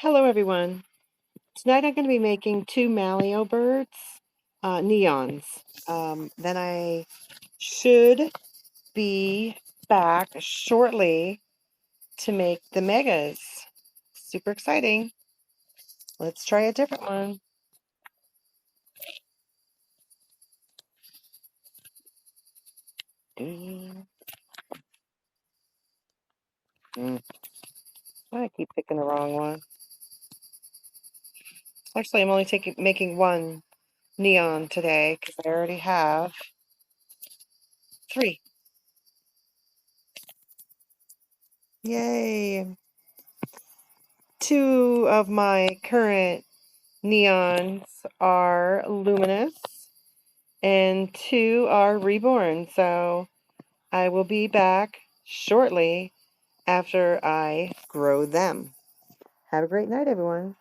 Hello everyone. Tonight I'm going to be making two Maleo birds, neons. Then I should be back shortly to make the megas. Super exciting. Let's try a different one. I keep picking the wrong one. Actually, I'm only making one neon today because I already have three. Yay! Two of my current neons are luminous and two are reborn. So I will be back shortly after I grow them. Have a great night, everyone.